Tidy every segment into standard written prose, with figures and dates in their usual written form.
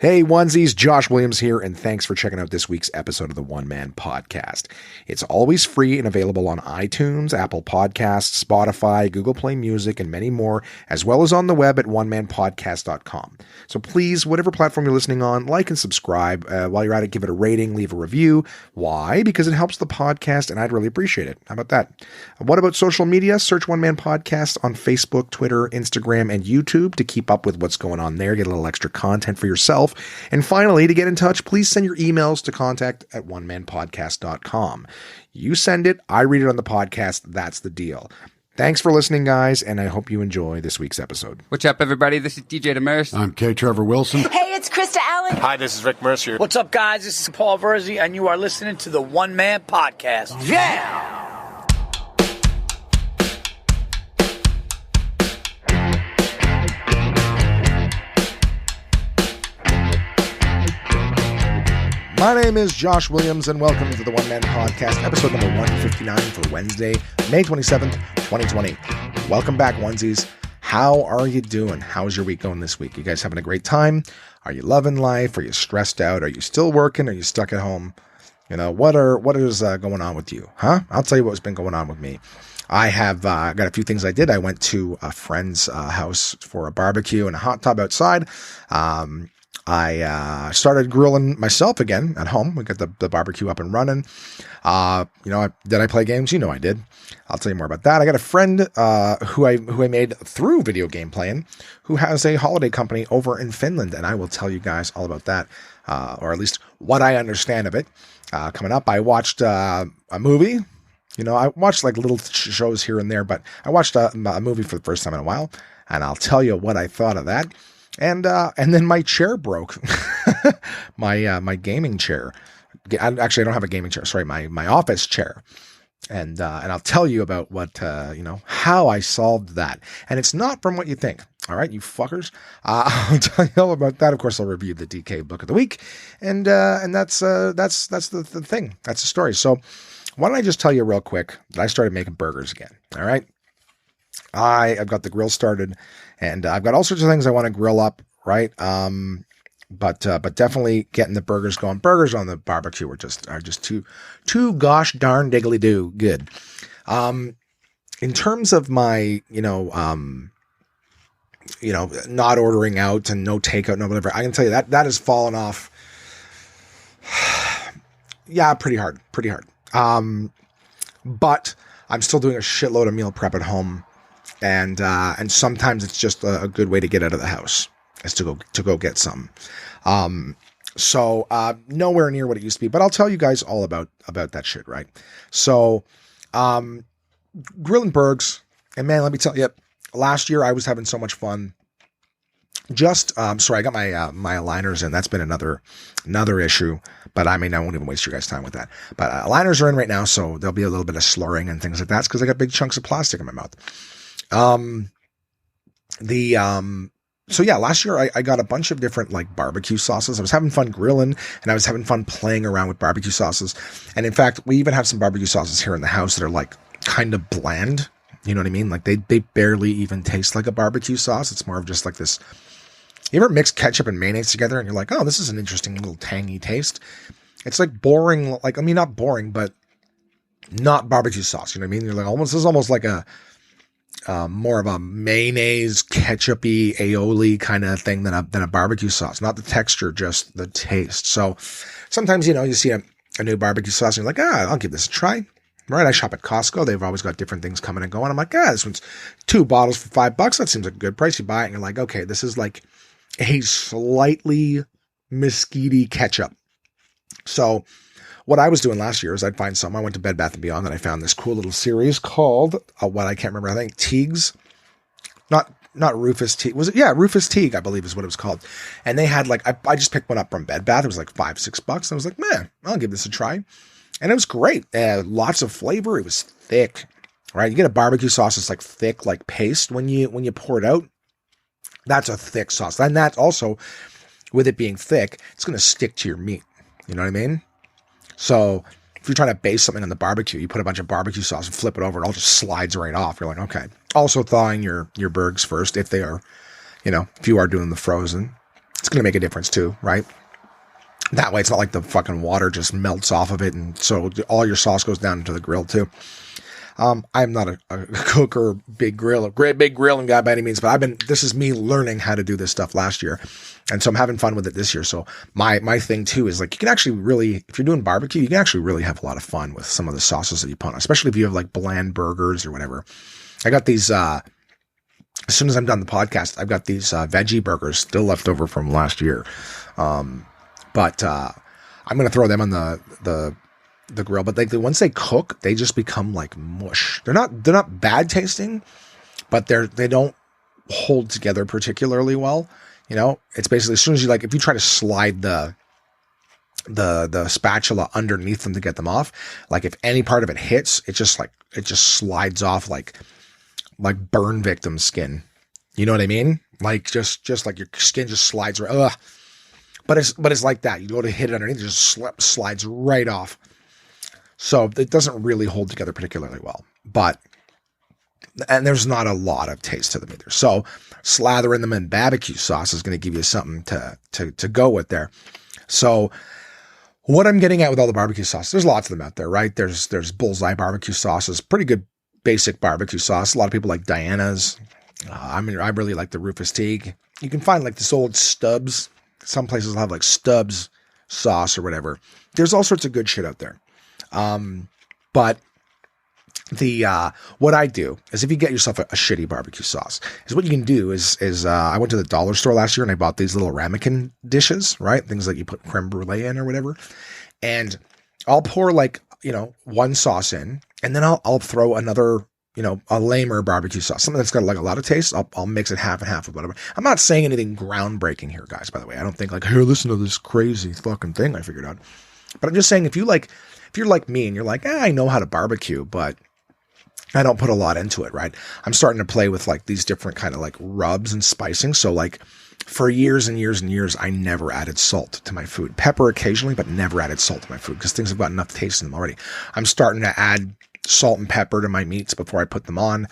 Hey onesies, Josh Williams here, and thanks for checking out this week's episode of the One Man Podcast. It's always free and available on iTunes, Apple Podcasts, Spotify, Google Play Music, and many more, as well as on the web at onemanpodcast.com. So please, whatever platform you're listening on, like and subscribe. While you're at it, give it a rating, leave a review. Why? Because it helps the podcast, and I'd really appreciate it. How about that? What about social media? Search One Man Podcast on Facebook, Twitter, Instagram, and YouTube to keep up with what's going on there. Get a little extra content for yourself. And finally, to get in touch, please send your emails to contact@onemanpodcast.com. You send it, I read it on the podcast. That's the deal. Thanks for listening, guys, and I hope you enjoy this week's episode. What's up, everybody? This is DJ Demers. I'm K. Trevor Wilson. Hey, it's Krista Allen. Hi, this is Rick Mercier. What's up, guys? This is Paul Verzi, and you are listening to the One Man Podcast. Yeah! My name is Josh Williams, and welcome to the One Man Podcast, episode number 159 for Wednesday, May 27th, 2020. Welcome back, onesies. How are you doing? How's your week going this week? You guys having a great time? Are you loving life? Are you stressed out? Are you still working? Are you stuck at home? You know, what is going on with you? Huh? I'll tell you what's been going on with me. I have got a few things I did. I went to a friend's house for a barbecue and a hot tub outside. I started grilling myself again at home. We got the barbecue up and running. Did I play games? You know I did. I'll tell you more about that. I got a friend who I made through video game playing, who has a holiday company over in Finland, and I will tell you guys all about that, or at least what I understand of it. Coming up, I watched a movie. You know, I watched like little shows here and there, but I watched a movie for the first time in a while, and I'll tell you what I thought of that. And then my chair broke, my gaming chair. Actually, I don't have a gaming chair. Sorry, my office chair. And I'll tell you about what, how I solved that. And it's not from what you think. All right, you fuckers. I'll tell you all about that. Of course, I'll review the DK book of the week. And that's the thing. That's the story. So why don't I just tell you real quick that I started making burgers again. All right. I've got the grill started, and I've got all sorts of things I want to grill up, right? But definitely getting the burgers going. Burgers on the barbecue are just too gosh darn diggly do good. In terms of my, not ordering out and no takeout, no whatever, I can tell you that has fallen off. Yeah, pretty hard. But I'm still doing a shitload of meal prep at home. And sometimes it's just a good way to get out of the house is to go get some. So nowhere near what it used to be, but I'll tell you guys all about that shit, right? So, grilling burgers, and man, let me tell you, last year I was having so much fun. I got my aligners in. That's been another issue, but I mean, I won't even waste your guys' time with that. But aligners are in right now, so there'll be a little bit of slurring and things like that. It's because I got big chunks of plastic in my mouth. So yeah, last year I got a bunch of different like barbecue sauces. I was having fun grilling, and I was having fun playing around with barbecue sauces. And in fact, we even have some barbecue sauces here in the house that are like kind of bland. You know what I mean? Like they barely even taste like a barbecue sauce. It's more of just like this. You ever mix ketchup and mayonnaise together and you're like, oh, this is an interesting little tangy taste. It's like boring. Like, I mean, not boring, but not barbecue sauce. You know what I mean? You're like, this is almost like a, more of a mayonnaise, ketchup-y, aioli kind of thing than a barbecue sauce. Not the texture, just the taste. So sometimes, you see a new barbecue sauce and you're like, I'll give this a try. Right? I shop at Costco. They've always got different things coming and going. I'm like, this one's 2 bottles for $5. That seems like a good price. You buy it and you're like, okay, this is like a slightly mesquite ketchup. So what I was doing last year is I'd find some. I went to Bed Bath & Beyond and I found this cool little series called, what I can't remember, I think Teague's. Not Rufus Teague. Was it? Yeah, Rufus Teague, I believe is what it was called. And they had like, I just picked one up from Bed Bath. It was like $5-6. And I was like, man, I'll give this a try. And it was great. Lots of flavor. It was thick, right? You get a barbecue sauce that's like thick, like paste when you pour it out. That's a thick sauce. And that also, with it being thick, it's going to stick to your meat. You know what I mean? So if you're trying to base something on the barbecue, you put a bunch of barbecue sauce and flip it over, it all just slides right off. You're like, okay. Also thawing your burgers first if they are, if you are doing the frozen. It's going to make a difference too, right? That way it's not like the fucking water just melts off of it, and so all your sauce goes down into the grill too. I'm not a cook or big grilling guy by any means, but this is me learning how to do this stuff last year. And so I'm having fun with it this year. So my thing too is like, you can actually really, if you're doing barbecue, you can actually really have a lot of fun with some of the sauces that you put on, especially if you have like bland burgers or whatever. I got these, as soon as I'm done the podcast, I've got these veggie burgers still left over from last year. But I'm going to throw them on the grill, but like once they cook, they just become like mush. They're not bad tasting, but they don't hold together particularly well. You know, it's basically as soon as you if you try to slide the spatula underneath them to get them off, like if any part of it hits, it just slides off like burn victim skin. You know what I mean? Like just like your skin just slides right. Ugh. But it's like that. You go to hit it underneath, it just slides right off. So it doesn't really hold together particularly well, and there's not a lot of taste to them either. So slathering them in barbecue sauce is going to give you something to go with there. So what I'm getting at with all the barbecue sauce, there's lots of them out there, right? There's Bullseye barbecue sauces, pretty good basic barbecue sauce. A lot of people like Diana's. I really like the Rufus Teague. You can find like this old Stubbs. Some places will have like Stubbs sauce or whatever. There's all sorts of good shit out there. But what I do is if you get yourself a shitty barbecue sauce, is what you can do is I went to the dollar store last year and I bought these little ramekin dishes, right? Things like you put creme brulee in or whatever. And I'll pour one sauce in, and then I'll throw another, a lamer barbecue sauce, something that's got like a lot of taste. I'll mix it half and half or whatever. I'm not saying anything groundbreaking here, guys, by the way. I don't think here, listen to this crazy fucking thing I figured out. But I'm just saying if you're like me and you're like, I know how to barbecue, but I don't put a lot into it, right? I'm starting to play with like these different kind of like rubs and spicing. So like for years and years and years, I never added salt to my food. Pepper occasionally, but never added salt to my food because things have got enough taste in them already. I'm starting to add salt and pepper to my meats before I put them on.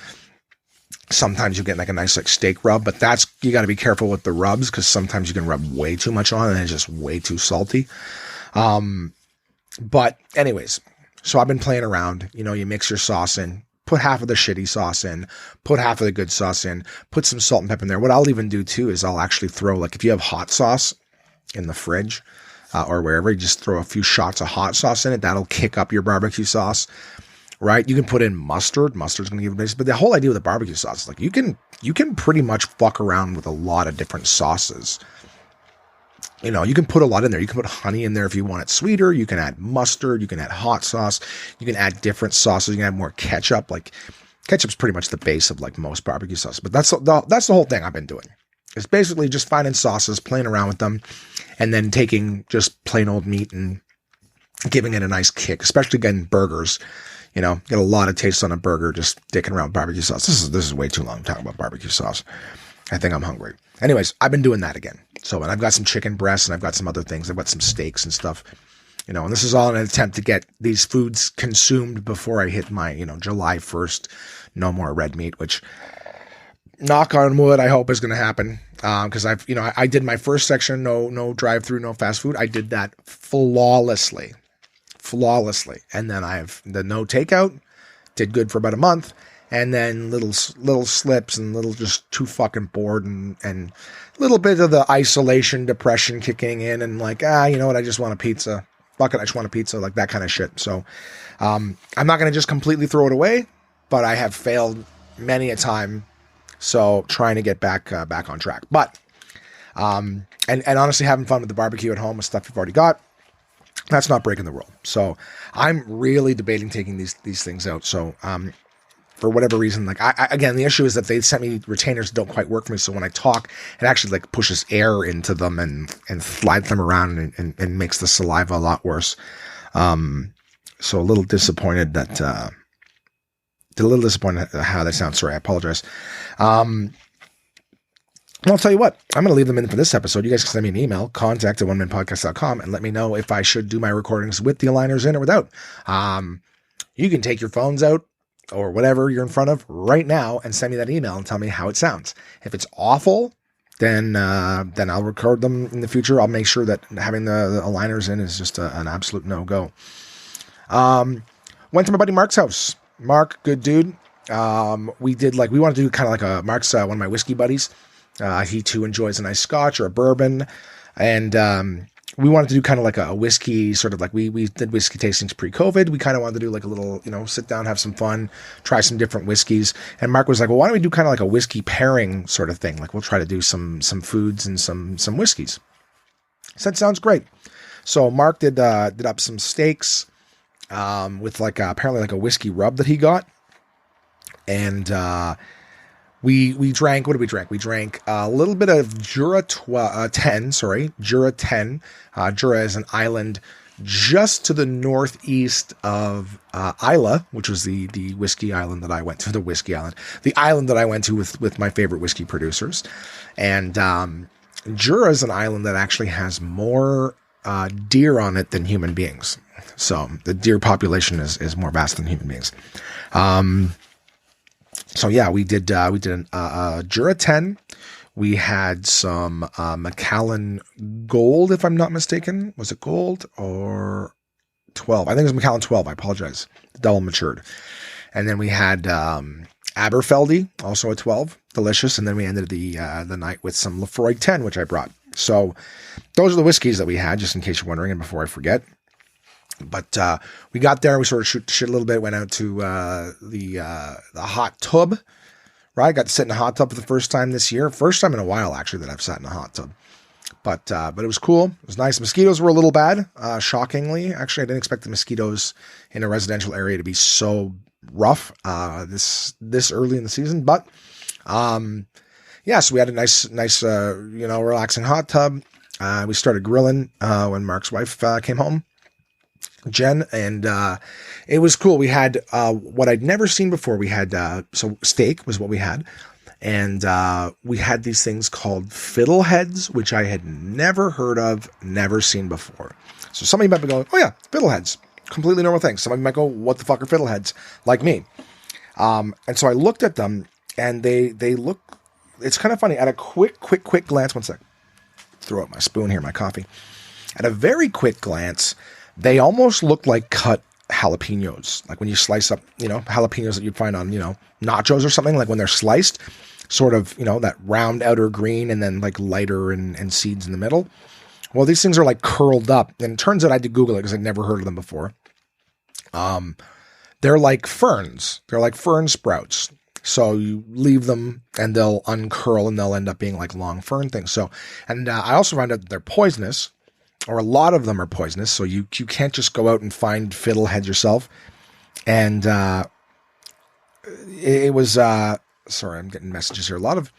Sometimes you get like a nice like steak rub, but you got to be careful with the rubs because sometimes you can rub way too much on and it's just way too salty. But anyways, so I've been playing around, you mix your sauce in, put half of the shitty sauce in, put half of the good sauce in, put some salt and pepper in there. What I'll even do too is I'll actually throw, like if you have hot sauce in the fridge or wherever, you just throw a few shots of hot sauce in it. That'll kick up your barbecue sauce, right? You can put in mustard. Mustard's going to give it a base. But the whole idea with the barbecue sauce is like you can pretty much fuck around with a lot of different sauces. You can put a lot in there. You can put honey in there if you want it sweeter. You can add mustard. You can add hot sauce. You can add different sauces. You can add more ketchup. Like ketchup's pretty much the base of like most barbecue sauce. But that's the whole thing I've been doing. It's basically just finding sauces, playing around with them, and then taking just plain old meat and giving it a nice kick, especially getting burgers. Get a lot of taste on a burger just dicking around barbecue sauce. This is way too long talking about barbecue sauce. I think I'm hungry. Anyways, I've been doing that again. So, and I've got some chicken breasts and I've got some other things. I've got some steaks and stuff, and this is all in an attempt to get these foods consumed before I hit my, July 1st, no more red meat, which knock on wood, I hope is going to happen. Cause I did my first section, no drive through, no fast food. I did that flawlessly. And then I have the no takeout, did good for about a month. And then little slips and little just too fucking bored and a little bit of the isolation depression kicking in and like, you know what? I just want a pizza. Fuck it. I just want a pizza, like that kind of shit. So, I'm not going to just completely throw it away, but I have failed many a time. So trying to get back on track, but, and honestly having fun with the barbecue at home with stuff you've already got. That's not breaking the rule. So I'm really debating taking these things out. So, for whatever reason, like again, the issue is that they sent me retainers that don't quite work for me. So when I talk, it actually like pushes air into them and slides them around and makes the saliva a lot worse. So a little disappointed how that sounds. Sorry, I apologize. Well, I'll tell you what, I'm going to leave them in for this episode. You guys can send me an email, contact@onemanpodcast.com, and let me know if I should do my recordings with the aligners in or without. You can take your phones out or whatever you're in front of right now and send me that email and tell me how it sounds. If it's awful, then I'll record them in the future. I'll make sure that having the aligners in is just an absolute no-go. Went to my buddy Mark's house. Mark, good dude. We wanted to do kind of like Mark's one of my whiskey buddies. He too enjoys a nice scotch or a bourbon. And we wanted to do kind of like a whiskey, sort of like we did whiskey tastings pre-COVID. We kind of wanted to do like a little, sit down, have some fun, try some different whiskeys. And Mark was like, well, why don't we do kind of like a whiskey pairing sort of thing? Like we'll try to do some foods and some whiskeys. I said, sounds great. So Mark did up some steaks with apparently like a whiskey rub that he got. And we drank, what did we drink? We drank a little bit of Jura 10. Jura is an island just to the northeast of Isla, which was the whiskey island that I went to, the island that I went to with my favorite whiskey producers. And Jura is an island that actually has more deer on it than human beings. So the deer population is more vast than human beings. So yeah, we did a Jura 10. We had some Macallan Gold, if I'm not mistaken. Was it Gold or 12? I think it was Macallan 12. I apologize. Double matured. And then we had Aberfeldy, also a 12. Delicious. And then we ended the night with some Lefroy 10, which I brought. So those are the whiskeys that we had, just in case you're wondering and before I forget. But we got there, we sort of shoot the shit a little bit, went out to the hot tub, right? Got to sit in a hot tub for the first time this year. First time in a while, actually, that I've sat in a hot tub. But it was cool. It was nice. Mosquitoes were a little bad, shockingly. Actually, I didn't expect the mosquitoes in a residential area to be so rough this early in the season. But, yeah, so we had a nice relaxing hot tub. We started grilling when Mark's wife came home, Jen, and it was cool. We had what I'd never seen before. We had so steak was what we had, and we had these things called fiddleheads, which I had never heard of, never seen before. So somebody might be going, "Oh yeah, fiddleheads, completely normal thing." Somebody might go, "What the fuck are fiddleheads?" Like me. And so I looked at them, and they look. It's kind of funny. At a quick glance, one sec. Throw out my spoon here, my coffee. At a very quick glance, they almost look like cut jalapenos. Like when you slice up, jalapenos that you'd find on, nachos or something, like when they're sliced, sort of, that round outer green and then like lighter and seeds in the middle. Well, these things are like curled up. And it turns out I had to Google it because I'd never heard of them before. They're like ferns. They're like fern sprouts. So you leave them and they'll uncurl and they'll end up being like long fern things. So, and I also found out that they're poisonous. Or a lot of them are poisonous, so you can't just go out and find fiddleheads yourself. And it was sorry, I'm getting messages here. A lot of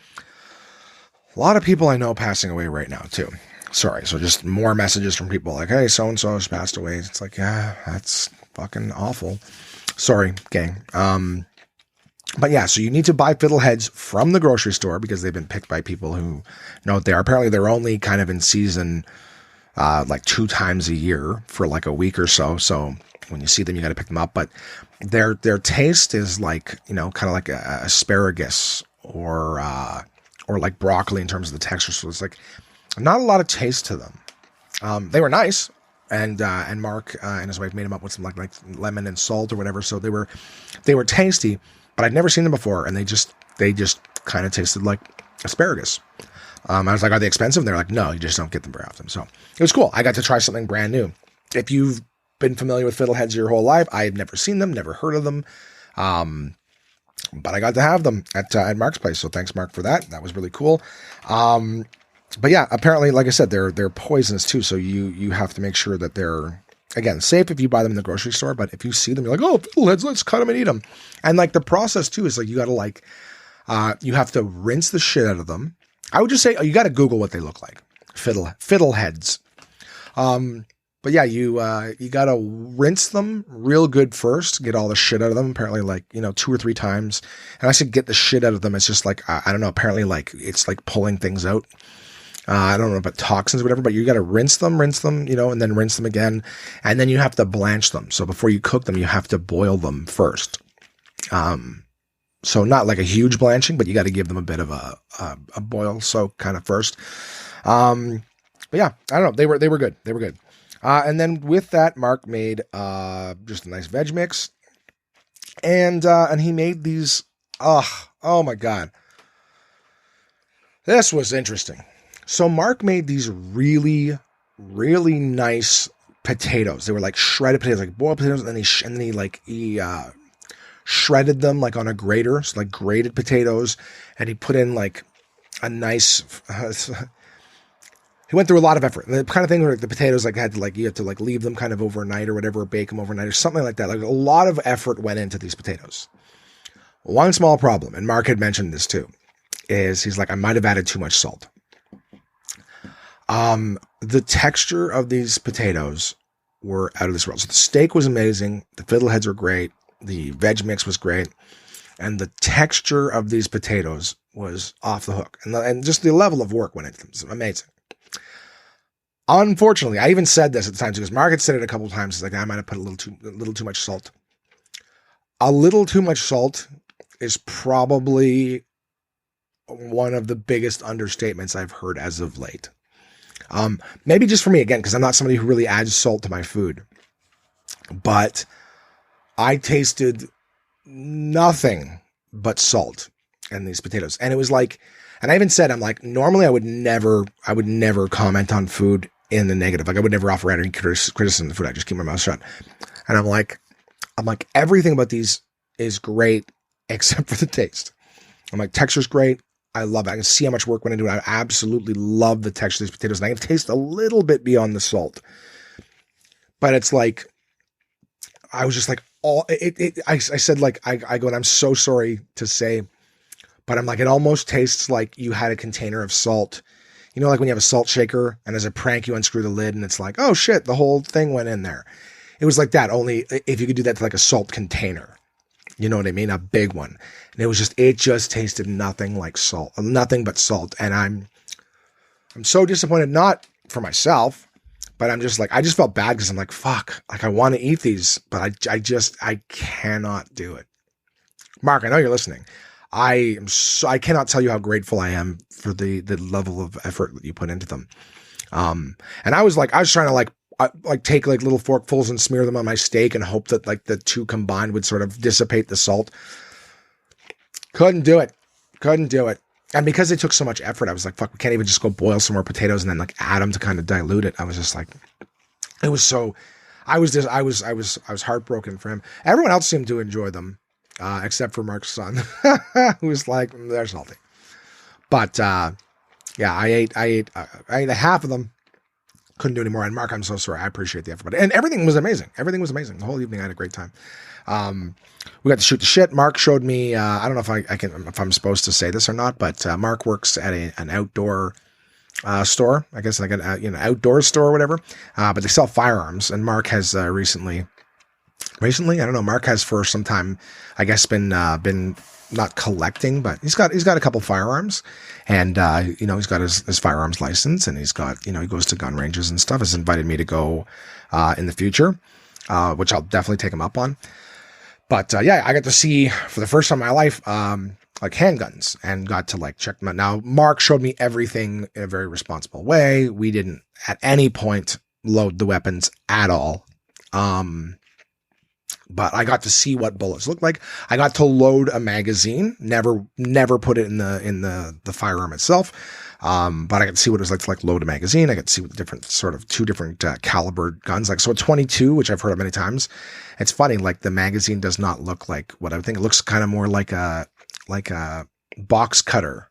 people I know passing away right now too. Sorry, so just more messages from people like, "Hey, so and so has passed away." It's like, yeah, that's fucking awful. Sorry, gang. But yeah, so you need to buy fiddleheads from the grocery store because they've been picked by people who know what they are. Apparently, they're only kind of in season. Like 2 times a year for like a week or so. So when you see them, you got to pick them up. But their taste is like, kind of like a asparagus or like broccoli in terms of the texture. So it's like not a lot of taste to them. They were nice. And Mark and his wife made them up with some like lemon and salt or whatever. So they were tasty, but I'd never seen them before. And they just kind of tasted like asparagus. I was like, "Are they expensive?" And they're like, "No, you just don't get them very often." So it was cool. I got to try something brand new. If you've been familiar with fiddleheads your whole life, I had never seen them, never heard of them. But I got to have them at Mark's place. So thanks, Mark, for that. That was really cool. But yeah, apparently, like I said, they're poisonous too. So you have to make sure that they're, again, safe if you buy them in the grocery store. But if you see them, you're like, "Oh, fiddleheads, let's cut them and eat them." And like the process too is like you got to you have to rinse the shit out of them. I would just say you got to Google what they look like. Fiddleheads. But yeah, you got to rinse them real good first, get all the shit out of them. Apparently like, 2 or 3 times. And I said, get the shit out of them. It's just like, I don't know, apparently like, it's like pulling things out. I don't know about toxins or whatever, but you got to rinse them, and then rinse them again. And then you have to blanch them. So before you cook them, you have to boil them first. So not like a huge blanching, but you got to give them a bit of a boil soak kind of first. But yeah, I don't know. They were good. They were good. And then with that, Mark made just a nice veg mix, and he made these. Oh my God, this was interesting. So Mark made these really, really nice potatoes. They were like shredded potatoes, like boiled potatoes, and then he shredded them like on a grater, so like grated potatoes, and he put in like a nice. He went through a lot of effort. The kind of thing where the potatoes you had to leave them kind of overnight or whatever, or bake them overnight or something like that. Like a lot of effort went into these potatoes. One small problem, and Mark had mentioned this too, is he's like, I might have added too much salt. The texture of these potatoes were out of this world. So the steak was amazing. The fiddleheads were great. The veg mix was great. And the texture of these potatoes was off the hook. And just the level of work went into them. It was amazing. Unfortunately, I even said this at the time because Mark had said it a couple of times. It's like, I might have put a little too much salt. A little too much salt is probably one of the biggest understatements I've heard as of late. Maybe just for me, again, because I'm not somebody who really adds salt to my food. But I tasted nothing but salt in these potatoes. And it was like, and I even said, I'm like, normally I would never comment on food in the negative. Like I would never offer any criticism of the food. I just keep my mouth shut. And I'm like, everything about these is great except for the taste. I'm like, texture's great. I love it. I can see how much work went into it. I absolutely love the texture of these potatoes. And I can taste a little bit beyond the salt. But it's like, I was just like, I said, like, I go, and I'm so sorry to say, but I'm like, it almost tastes like you had a container of salt. You know, like when you have a salt shaker and as a prank, you unscrew the lid and it's like, oh shit, the whole thing went in there. It was like that, only if you could do that to like a salt container. You know what I mean? A big one. And it just tasted nothing like salt, nothing but salt. And I'm so disappointed, not for myself, but I'm just like, I just felt bad because I'm like, fuck, like I want to eat these, but I cannot do it. Mark, I know you're listening. I cannot tell you how grateful I am for the level of effort that you put into them. And I was trying to take like little forkfuls and smear them on my steak and hope that like the two combined would sort of dissipate the salt. Couldn't do it. And because it took so much effort, I was like, fuck, we can't even just go boil some more potatoes and then like add them to kind of dilute it. I was just like, it was so, I was heartbroken for him. Everyone else seemed to enjoy them, except for Mark's son, who was like, they're salty. But, yeah, I ate half of them. Couldn't do any more. And Mark, I'm so sorry. I appreciate the effort. And everything was amazing. The whole evening I had a great time. We got to shoot the shit. Mark showed me, I don't know if I'm supposed to say this or not, but Mark works at an outdoor store, I guess like an outdoor store or whatever. But they sell firearms. And Mark has recently, I don't know, Mark has for some time, I guess been not collecting, but he's got a couple firearms, and he's got his firearms license, and he's got, he goes to gun ranges and stuff. Has invited me to go in the future, which I'll definitely take him up on. But yeah, I got to see for the first time in my life like handguns, and got to like check them out. Now Mark showed me everything in a very responsible way. We didn't at any point load the weapons at all. But I got to see what bullets look like. I got to load a magazine, never put it in the firearm itself. But I got to see what it was like to like load a magazine. I got to see what two different caliber guns, like, so a 22, which I've heard of many times. It's funny, like the magazine does not look like what I would think. It looks kind of more like a box cutter.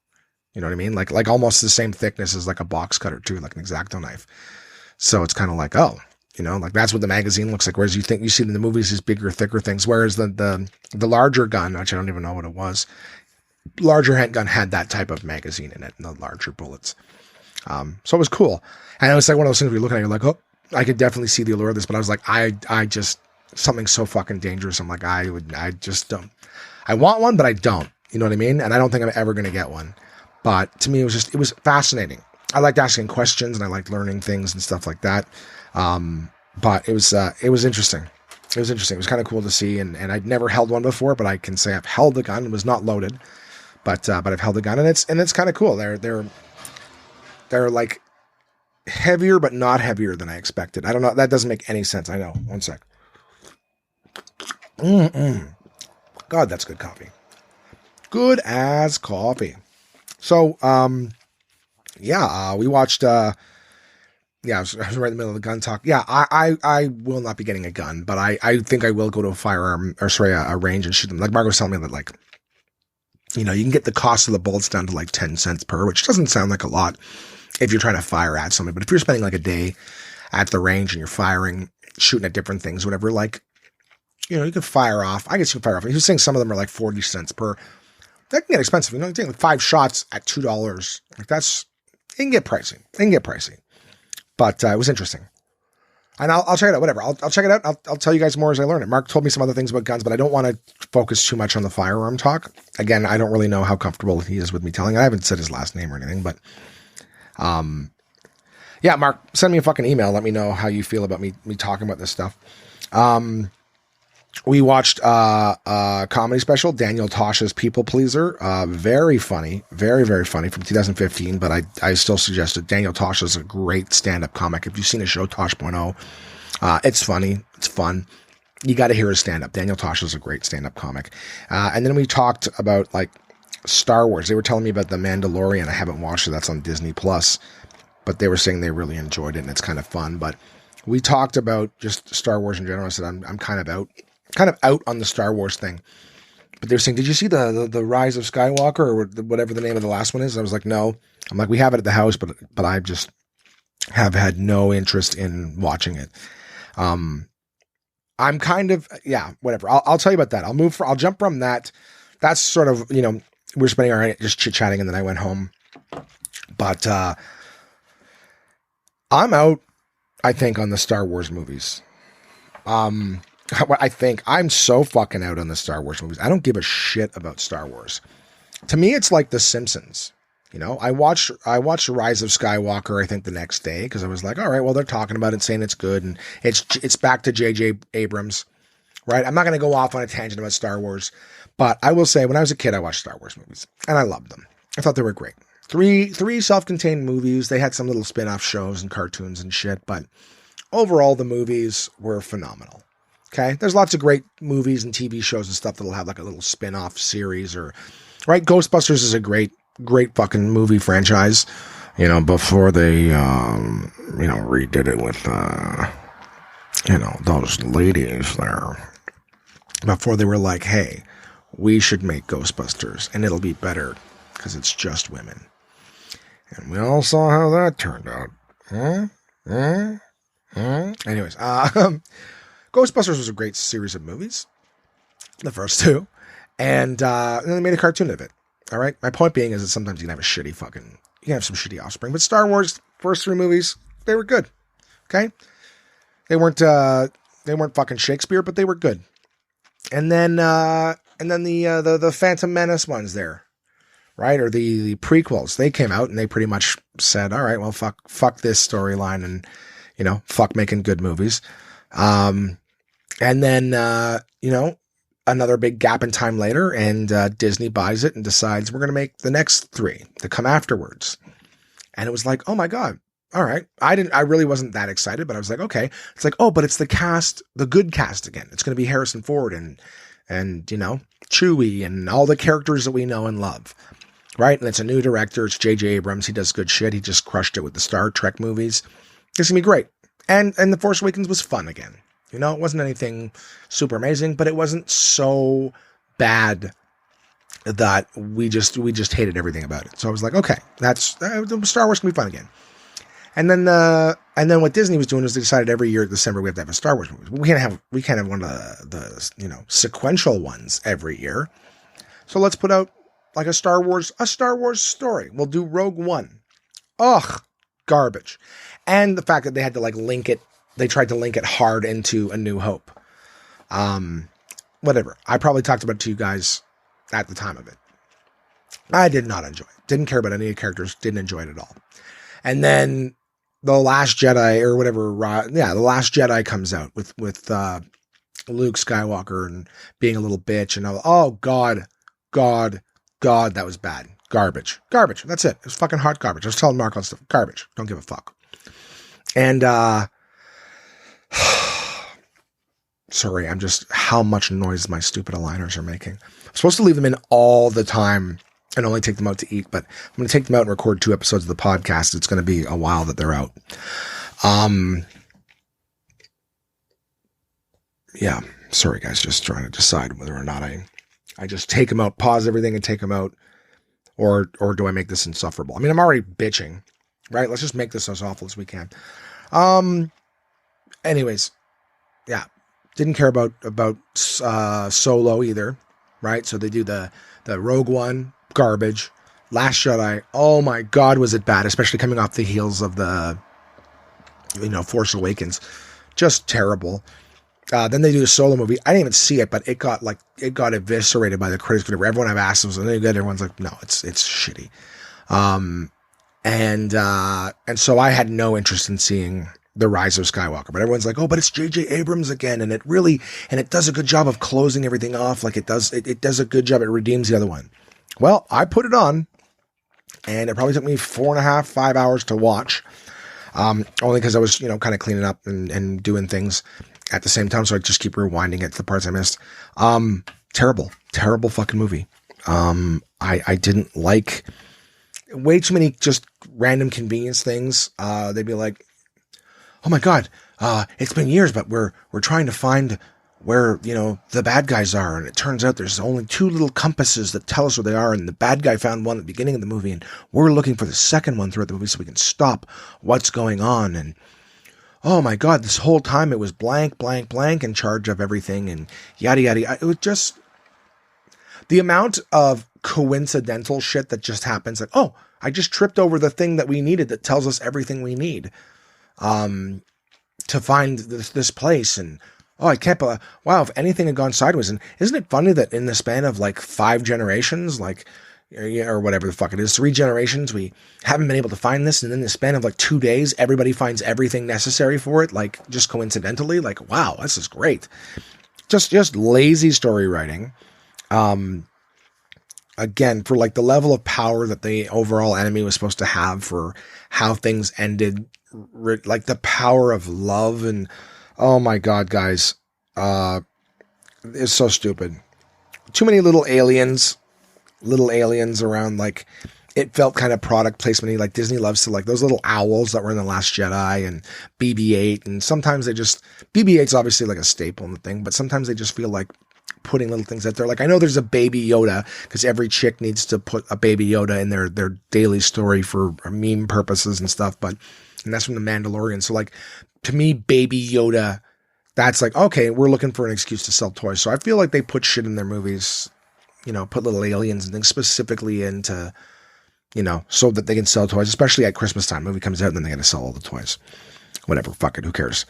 You know what I mean? Like almost the same thickness as like a box cutter too, like an X-Acto knife. So it's kind of like, oh, like that's what the magazine looks like. Whereas you see it in the movies, these bigger, thicker things. Whereas the larger gun, which I don't even know what it was, larger handgun had that type of magazine in it, and the larger bullets. So it was cool. And it was like one of those things where you look at it, you're like, oh, I could definitely see the allure of this. But I was like, I just, something so fucking dangerous. I'm like, I just don't. I want one, but I don't. You know what I mean? And I don't think I'm ever going to get one. But to me, it was fascinating. I liked asking questions, and I liked learning things and stuff like that. But it was interesting. It was interesting. It was kind of cool to see, and I'd never held one before, but I can say I've held a gun. It was not loaded, but I've held a gun, and it's kind of cool. They're like heavier, but not heavier than I expected. I don't know. That doesn't make any sense. I know. One sec. God, that's good coffee. Good as coffee. So, we watched. I was right in the middle of the gun talk. Yeah, I will not be getting a gun, but I think I will go to a range and shoot them. Like Mark was telling me that, like, you know, you can get the cost of the bullets down to like 10 cents per, which doesn't sound like a lot if you're trying to fire at something. But if you're spending like a day at the range and you're firing, shooting at different things, whatever, like, you know, you can fire off. I guess you can fire off. He was saying some of them are like 40 cents per. That can get expensive. You know, you take like 5 shots at $2. Like it can get pricey. But it was interesting. And I'll check it out, whatever. I'll check it out. I'll tell you guys more as I learn it. Mark told me some other things about guns, but I don't want to focus too much on the firearm talk. Again, I don't really know how comfortable he is with me telling it. I haven't said his last name or anything, but yeah, Mark, send me a fucking email. Let me know how you feel about me talking about this stuff. We watched a comedy special, Daniel Tosh's People Pleaser. Very funny, very, very funny, from 2015, but I still suggest it. Daniel Tosh is a great stand-up comic. If you've seen his show, Tosh.0, it's funny, it's fun. You got to hear his stand-up. Daniel Tosh is a great stand-up comic. And then we talked about, like, Star Wars. They were telling me about The Mandalorian. I haven't watched it. That's on Disney+. But they were saying they really enjoyed it, and it's kind of fun. But we talked about just Star Wars in general. I said, I'm kind of out on the Star Wars thing. But they were saying, did you see the Rise of Skywalker, or whatever the name of the last one is? I was like, no. I'm like, we have it at the house, but I just have had no interest in watching it. I'm kind of, yeah, whatever. I'll tell you about that. I'll jump from that. That's sort of, you know, we're spending our night just chit-chatting, and then I went home. But I'm out, I think, on the Star Wars movies. I think I'm so fucking out on the Star Wars movies. I don't give a shit about Star Wars. To me, it's like The Simpsons. You know, I watched Rise of Skywalker, I think, the next day, because I was like, all right, well, they're talking about it, saying it's good, and it's back to J.J. Abrams, right? I'm not going to go off on a tangent about Star Wars, but I will say, when I was a kid, I watched Star Wars movies, and I loved them. I thought they were great. Three self-contained movies. They had some little spin-off shows and cartoons and shit, but overall, the movies were phenomenal. Okay, there's lots of great movies and TV shows and stuff that'll have like a little spin-off series, or right. Ghostbusters is a great fucking movie franchise. You know, before they redid it with those ladies there. Before they were like, hey, we should make Ghostbusters and it'll be better because it's just women. And we all saw how that turned out. Anyways, Ghostbusters was a great series of movies, the first two, and then they made a cartoon of it. All right, my point being is that sometimes you can have some shitty offspring, but Star Wars first 3 movies, they were good. Okay, they weren't fucking Shakespeare, but they were good. And then the Phantom Menace ones there, right, or the prequels, they came out and they pretty much said, all right, well, fuck this storyline, and fuck making good movies. And then, another big gap in time later, and Disney buys it and decides we're going to make the next 3 that come afterwards. And it was like, oh my God. All right. I really wasn't that excited, but I was like, okay. It's like, oh, but it's the cast, the good cast again. It's going to be Harrison Ford and Chewie and all the characters that we know and love. Right. And it's a new director. It's J.J. Abrams. He does good shit. He just crushed it with the Star Trek movies. It's going to be great. And The Force Awakens was fun again. It wasn't anything super amazing, but it wasn't so bad that we just hated everything about it. So I was like, okay, that's Star Wars can be fun again. And then what Disney was doing was they decided every year at December we have to have a Star Wars movie. We can't have one of the sequential ones every year. So let's put out like a Star Wars story. We'll do Rogue One. Ugh, garbage. And the fact that they had to link it. They tried to link it hard into A New Hope. Whatever. I probably talked about it to you guys at the time of it. I did not enjoy it. Didn't care about any of the characters. Didn't enjoy it at all. And then The Last Jedi, or whatever. The Last Jedi comes out with Luke Skywalker and being a little bitch. And oh, God, that was bad. Garbage. That's it. It was fucking hot garbage. I was telling Mark on stuff. Garbage. Don't give a fuck. And, sorry, I'm just how much noise my stupid aligners are making. I'm supposed to leave them in all the time and only take them out to eat, but I'm going to take them out and record 2 episodes of the podcast. It's going to be a while that they're out. Yeah, sorry guys, just trying to decide whether or not I just take them out, pause everything and take them out, or do I make this insufferable? I mean, I'm already bitching, right? Let's just make this as awful as we can. Anyways, yeah, didn't care about Solo either, right? So they do the Rogue One, garbage. Last Jedi, oh my God, was it bad, especially coming off the heels of the, Force Awakens. Just terrible. Then they do a Solo movie. I didn't even see it, but it got eviscerated by the critics. Everyone I've asked was any good. Everyone's like, no, it's shitty. And so I had no interest in seeing The Rise of Skywalker, but everyone's like, oh, but it's J.J. Abrams again. And it does a good job of closing everything off. Like it does a good job. It redeems the other one. Well, I put it on and it probably took me 4.5, 5 hours to watch. Only because I was, kind of cleaning up and doing things at the same time. So I just keep rewinding it to the parts I missed. Terrible fucking movie. I didn't like way too many just random convenience things. They'd be like, oh my God, it's been years, but we're trying to find where, the bad guys are. And it turns out there's only 2 little compasses that tell us where they are. And the bad guy found one at the beginning of the movie. And we're looking for the second one throughout the movie so we can stop what's going on. And oh my God, this whole time it was blank in charge of everything and yada, yada. It was just the amount of coincidental shit that just happens. Like, oh, I just tripped over the thing that we needed that tells us everything we need to find this place. And oh, I can't believe, wow, if anything had gone sideways. And isn't it funny that in the span of like 5 generations, or whatever the fuck it is, 3 generations, we haven't been able to find this. And in the span of like 2 days, everybody finds everything necessary for it. Like just coincidentally, like, wow, this is great. Just lazy story writing. Again, for like the level of power that the overall enemy was supposed to have for how things ended, like the power of love and, oh my God, guys, it's so stupid. Too many little aliens around. Like it felt kind of product placement-y. Like Disney loves to, like those little owls that were in The Last Jedi and BB-8. And sometimes BB-8's obviously like a staple in the thing, but sometimes they just feel like putting little things out there. Like I know there's a baby Yoda because every chick needs to put a baby Yoda in their daily story for meme purposes and stuff. And that's from The Mandalorian. So like, to me, Baby Yoda, that's like, okay, we're looking for an excuse to sell toys. So I feel like they put shit in their movies, put little aliens and things specifically into, so that they can sell toys, especially at Christmas time. Movie comes out and then they got to sell all the toys. Whatever, fuck it, who cares?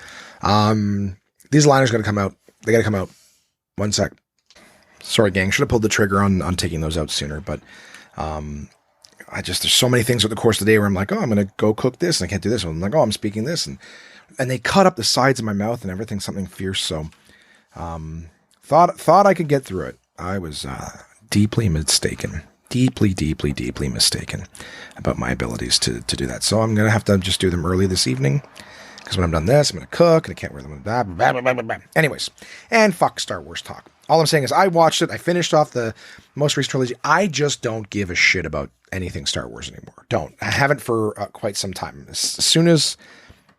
These liners got to come out. They got to come out. One sec. Sorry, gang. Should have pulled the trigger on taking those out sooner, but there's so many things over the course of the day where I'm like, oh, I'm going to go cook this and I can't do this. And I'm like, oh, I'm speaking this. And they cut up the sides of my mouth and everything, something fierce. So, thought I could get through it. I was, deeply mistaken about my abilities to do that. So I'm going to have to just do them early this evening. Because when I'm done this, I'm going to cook and I can't wear them. Blah, blah, blah, blah, blah. Anyways, and fuck Star Wars talk. All I'm saying is I watched it. I finished off the most recent trilogy. I just don't give a shit about anything Star Wars anymore. Don't. I haven't for quite some time. As soon as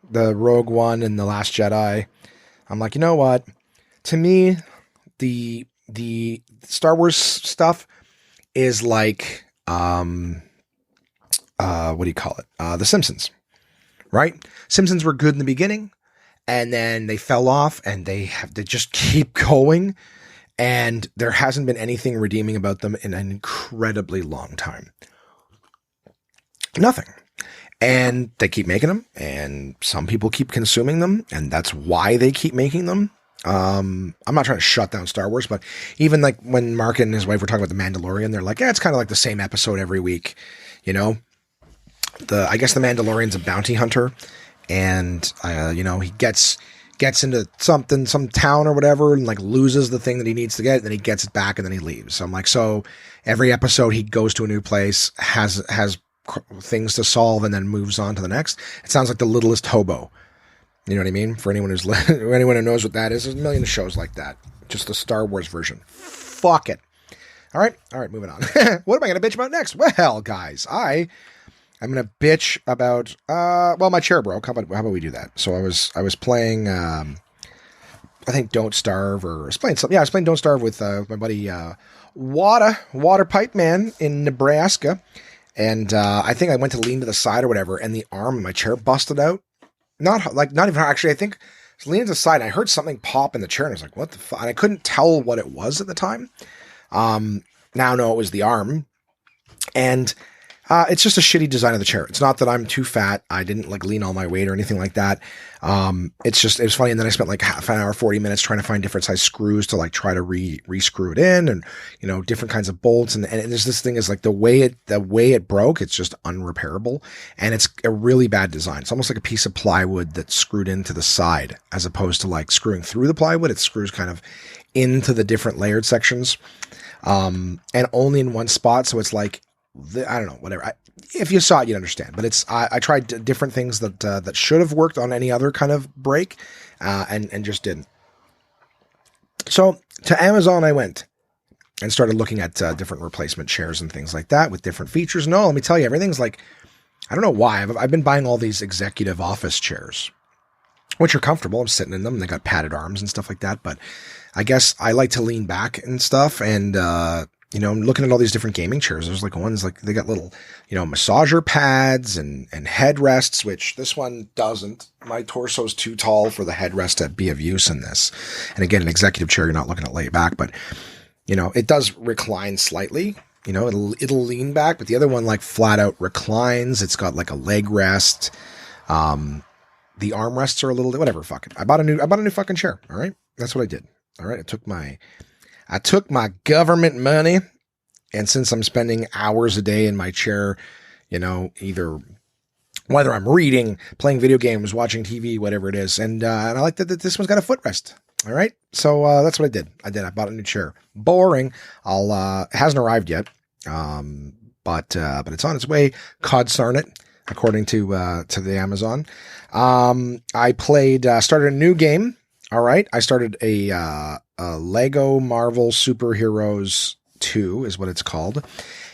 the Rogue One and The Last Jedi, I'm like, you know what? To me, the Star Wars stuff is like, what do you call it? The Simpsons, right? Simpsons were good in the beginning and then they fell off and they just keep going. And there hasn't been anything redeeming about them in an incredibly long time. Nothing. And they keep making them and some people keep consuming them. And that's why they keep making them. I'm not trying to shut down Star Wars, but even like when Mark and his wife were talking about The Mandalorian, they're like, yeah, it's kind of like the same episode every week. I guess The Mandalorian's a bounty hunter and, he gets gets into some town or whatever, and like loses the thing that he needs to get, and then he gets it back, and then he leaves. So I'm like, so every episode he goes to a new place, has things to solve, and then moves on to the next. It sounds like The Littlest Hobo. You know what I mean? For anyone who knows what that is, there's a million shows like that. Just the Star Wars version. Fuck it. All right, moving on. What am I going to bitch about next? Well, guys, I'm going to bitch about, my chair broke. How about we do that? So I was playing, I think Don't Starve, or I was playing something. Yeah, I was playing Don't Starve with my buddy Water Pipe Man in Nebraska. And I think I went to lean to the side or whatever, and the arm of my chair busted out. Not even actually, I think I was leaning to the side, and I heard something pop in the chair, and I was like, what the fuck? And I couldn't tell what it was at the time. Now know it was the arm, and it's just a shitty design of the chair. It's not that I'm too fat. I didn't like lean all my weight or anything like that. It was funny. And then I spent like half an hour, 40 minutes trying to find different size screws to like try to re-screw it in, and, you know, different kinds of bolts. And there's this thing is like the way it broke, it's just unrepairable, and it's a really bad design. It's almost like a piece of plywood that's screwed into the side, as opposed to like screwing through the plywood. It screws kind of into the different layered sections. And only in one spot. So it's like, I don't know, whatever. If you saw it, you'd understand. But I tried different things that should have worked on any other kind of break, and just didn't. So to Amazon I went and started looking at different replacement chairs and things like that with different features. No, let me tell you, everything's like, I don't know why. I've been buying all these executive office chairs, which are comfortable. I'm sitting in them. They got padded arms and stuff like that. But I guess I like to lean back and stuff. And, you know, I'm looking at all these different gaming chairs. There's like ones like they got little, you know, massager pads and headrests, which this one doesn't. My torso's too tall for the headrest to be of use in this. And again, an executive chair, you're not looking at lay back, but, you know, it does recline slightly. You know, it'll lean back, but the other one like flat out reclines. It's got like a leg rest. The armrests are a little, whatever, fuck it. I bought a new fucking chair. All right. That's what I did. All right. I took my government money, and since I'm spending hours a day in my chair, you know, either whether I'm reading, playing video games, watching TV, whatever it is. And I like that this one's got a footrest. All right. So, that's what I did. I bought a new chair. Boring. It hasn't arrived yet. But it's on its way. Codsarn it, according to the Amazon. I started a new game. All right. I started a Lego Marvel Superheroes 2 is what it's called.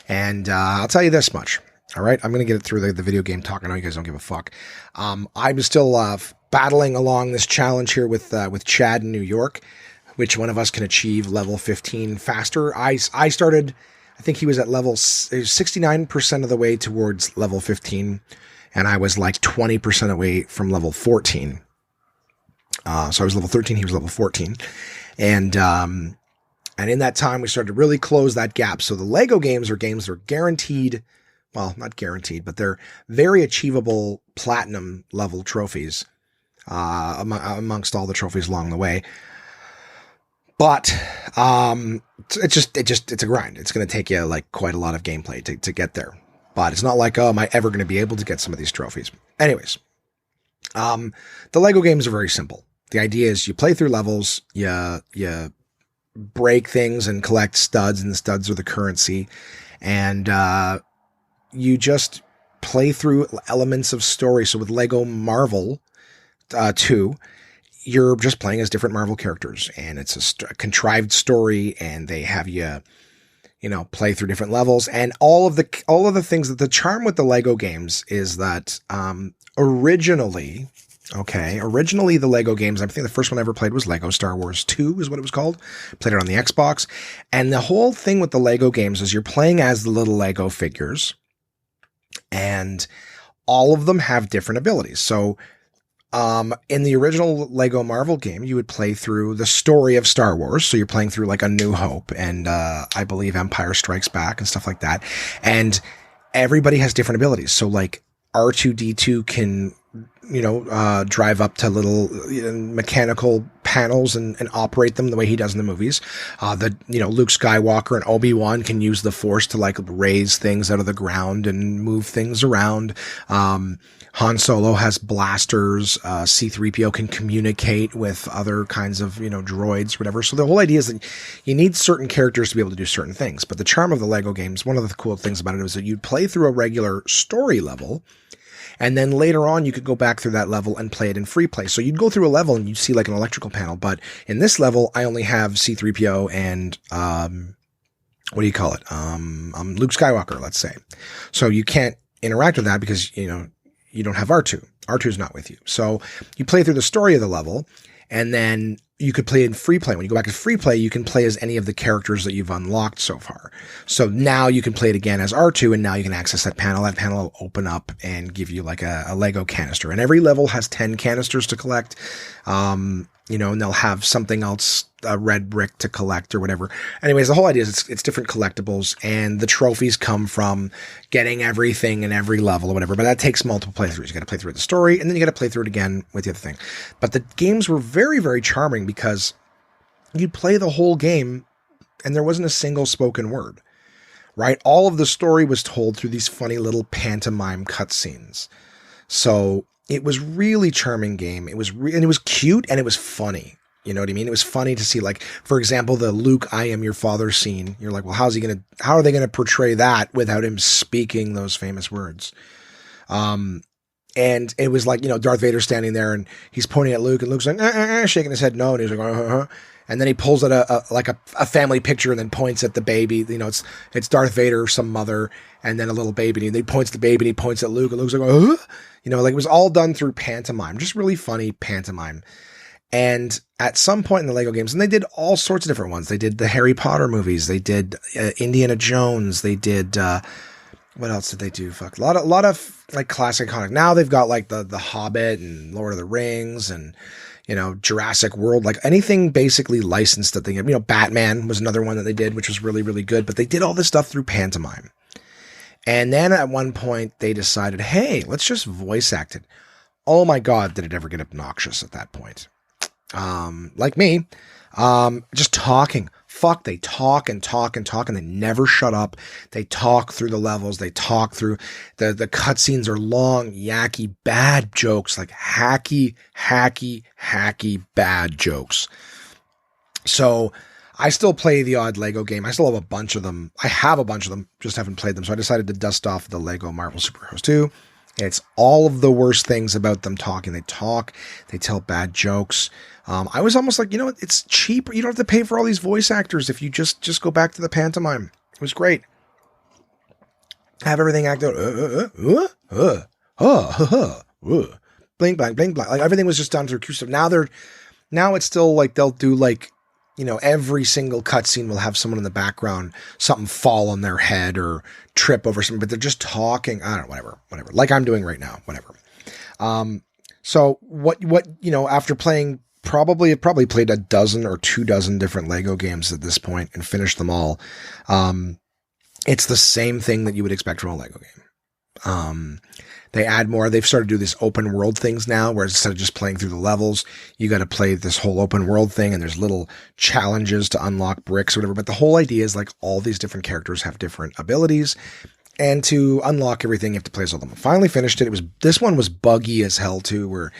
And, I'll tell you this much. All right. I'm going to get it through the video game talk. I know you guys don't give a fuck. I'm still, battling along this challenge here with Chad in New York, which one of us can achieve level 15 faster. I started, I think he was at level 69% of the way towards level 15. And I was like 20% away from level 14. So I was level 13. He was level 14. And in that time we started to really close that gap. So the Lego games are games that are guaranteed. Well, not guaranteed, but they're very achievable platinum level trophies, amongst all the trophies along the way. But, it's a grind. It's going to take you like quite a lot of gameplay to get there, but it's not like, oh, am I ever going to be able to get some of these trophies? Anyways, the Lego games are very simple. The idea is you play through levels, you break things and collect studs, and the studs are the currency. And, you just play through elements of story. So with Lego Marvel 2, you're just playing as different Marvel characters, and it's a contrived story, and they have you know, play through different levels, and all of the things that the charm with the Lego games is that, originally the Lego games, I think the first one I ever played was Lego Star Wars 2 is what it was called. Played it on the Xbox. And the whole thing with the Lego games is you're playing as the little Lego figures, and all of them have different abilities. So, in the original Lego Marvel game, you would play through the story of Star Wars. So you're playing through like A New Hope and, I believe Empire Strikes Back and stuff like that. And everybody has different abilities. So like R2-D2 can, you know, drive up to little mechanical panels and operate them the way he does in the movies. Luke Skywalker and Obi-Wan can use the Force to like raise things out of the ground and move things around. Han Solo has blasters. C-3PO can communicate with other kinds of, droids, whatever. So the whole idea is that you need certain characters to be able to do certain things. But the charm of the Lego games, one of the cool things about it was that you'd play through a regular story level, and then later on you could go back through that level and play it in free play. So you'd go through a level and you'd see like an electrical panel. But in this level, I only have C-3PO and, what do you call it? Luke Skywalker, let's say. So you can't interact with that because, you don't have R2. R2 is not with you. So you play through the story of the level, and then you could play in free play. When you go back to free play, you can play as any of the characters that you've unlocked so far. So now you can play it again as R2, and now you can access that panel. That panel will open up and give you like a Lego canister. And every level has 10 canisters to collect. And they'll have something else, a red brick to collect or whatever. Anyways, the whole idea is it's different collectibles, and the trophies come from getting everything in every level or whatever. But that takes multiple playthroughs. You got to play through the story, and then you got to play through it again with the other thing. But the games were very, very charming because you'd play the whole game and there wasn't a single spoken word, right? All of the story was told through these funny little pantomime cutscenes. So it was really charming game. It was and it was cute and it was funny. You know what I mean? It was funny to see, like, for example, the Luke, I am your father scene. You're like, well, how are they going to portray that without him speaking those famous words? And it was like, Darth Vader standing there and he's pointing at Luke, and Luke's like, shaking his head no. And he's like, And then he pulls out a family picture and then points at the baby. It's Darth Vader, some mother, and then a little baby. And he points at the baby and he points at Luke, and Luke's like, it was all done through pantomime, just really funny pantomime. And at some point in the Lego games, and they did all sorts of different ones. They did the Harry Potter movies. They did Indiana Jones. They did, what else did they do? A lot of like classic iconic. Now they've got like the Hobbit and Lord of the Rings and, Jurassic World, like anything basically licensed that they have. Batman was another one that they did, which was really, really good. But they did all this stuff through pantomime. And then at one point they decided, hey, let's just voice act it. Oh my God, did it ever get obnoxious at that point? Like me, just talking. Fuck, they talk and talk and talk, and they never shut up. They talk through the levels. They talk through the cutscenes are long, yucky, bad jokes, like hacky bad jokes. So I still play the odd Lego game. I still have a bunch of them. I have a bunch of them, just haven't played them. So I decided to dust off the Lego Marvel Superheroes 2. It's all of the worst things about them talking. They talk, they tell bad jokes. I was almost like, it's cheap. You don't have to pay for all these voice actors if you just go back to the pantomime. It was great. Have everything act out. Bling, blang, bling, blang. Like everything was just done through stuff. Now it's still like they'll do like, every single cutscene will have someone in the background, something fall on their head or trip over something, but they're just talking. I don't know, whatever. Like I'm doing right now, whatever. So what, after playing probably played a dozen or 24 different Lego games at this point and finished them all. It's the same thing that you would expect from a Lego game. They add more. They've started to do this open world things now, where instead of just playing through the levels, you got to play this whole open world thing, and there's little challenges to unlock bricks or whatever. But the whole idea is like all these different characters have different abilities, and to unlock everything, you have to play as all of them. I finally finished it. This one was buggy as hell too, where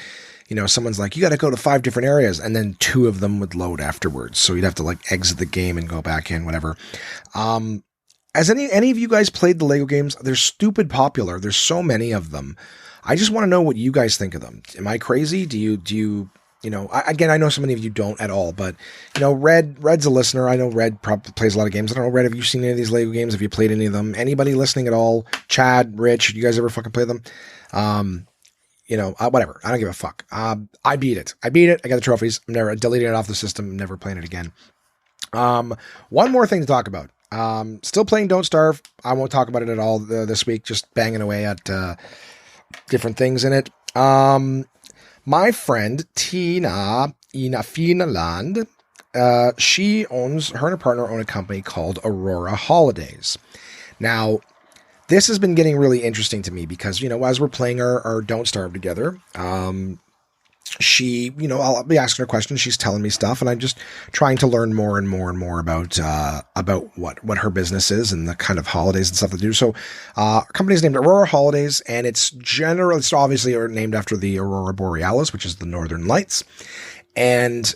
someone's like, you got to go to 5 different areas, and then 2 of them would load afterwards. So you'd have to like exit the game and go back in, whatever. Has any of you guys played the Lego games? They're stupid popular. There's so many of them. I just want to know what you guys think of them. Am I crazy? Do you again, I know so many of you don't at all, but Red's a listener. I know Red probably plays a lot of games. I don't know, Red, have you seen any of these Lego games? Have you played any of them? Anybody listening at all? Chad, Rich, you guys ever fucking play them? Whatever. I don't give a fuck. I beat it. I got the trophies. I'm never deleting it off the system. I'm never playing it again. One more thing to talk about. Still playing Don't Starve. I won't talk about it at all this week, just banging away at different things in it. My friend Tina Finaland, her and her partner own a company called Aurora Holidays. Now, this has been getting really interesting to me because, as we're playing our Don't Starve together, she, I'll be asking her questions. She's telling me stuff, and I'm just trying to learn more and more and more about what her business is and the kind of holidays and stuff they do. So, our company's named Aurora Holidays, and it's obviously named after the Aurora Borealis, which is the Northern Lights. And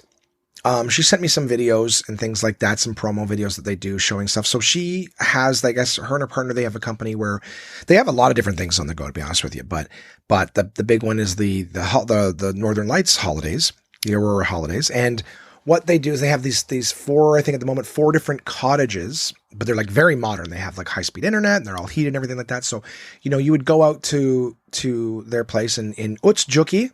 she sent me some videos and things like that, some promo videos that they do showing stuff. So she has, I guess, her and her partner, they have a company where they have a lot of different things on the go, to be honest with you. But the big one is the Northern Lights holidays, the Aurora Holidays. And what they do is they have these four, I think at the moment, 4 different cottages, but they're like very modern. They have like high speed internet and they're all heated and everything like that. So, you would go out to their place in Utsjoki,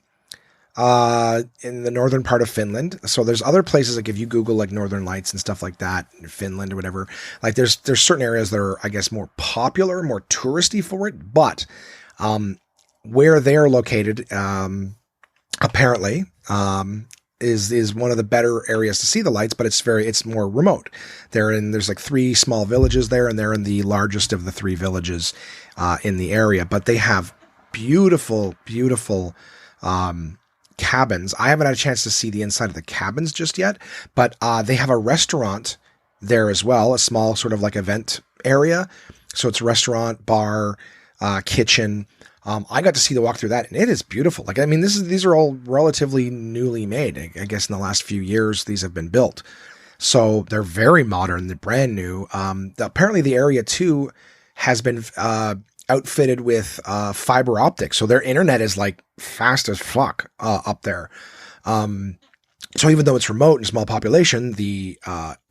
in the northern part of Finland. So there's other places, like if you Google like Northern Lights and stuff like that in Finland or whatever, like there's certain areas that are, I guess, more popular, more touristy for it. But, where they're located, apparently, is one of the better areas to see the lights, but it's more remote. There's like 3 small villages there, and they're in the largest of the 3 villages, in the area, but they have beautiful, cabins. I haven't had a chance to see the inside of the cabins just yet, but they have a restaurant there as well, a small sort of like event area. So it's restaurant, bar, kitchen. I got to see the walk through that, and it is beautiful. Like, I mean, these are all relatively newly made. I guess in the last few years, these have been built. So they're very modern. They're brand new. Apparently the area too has been, outfitted with fiber optics, so their internet is like fast as fuck up there. So even though it's remote and small population, the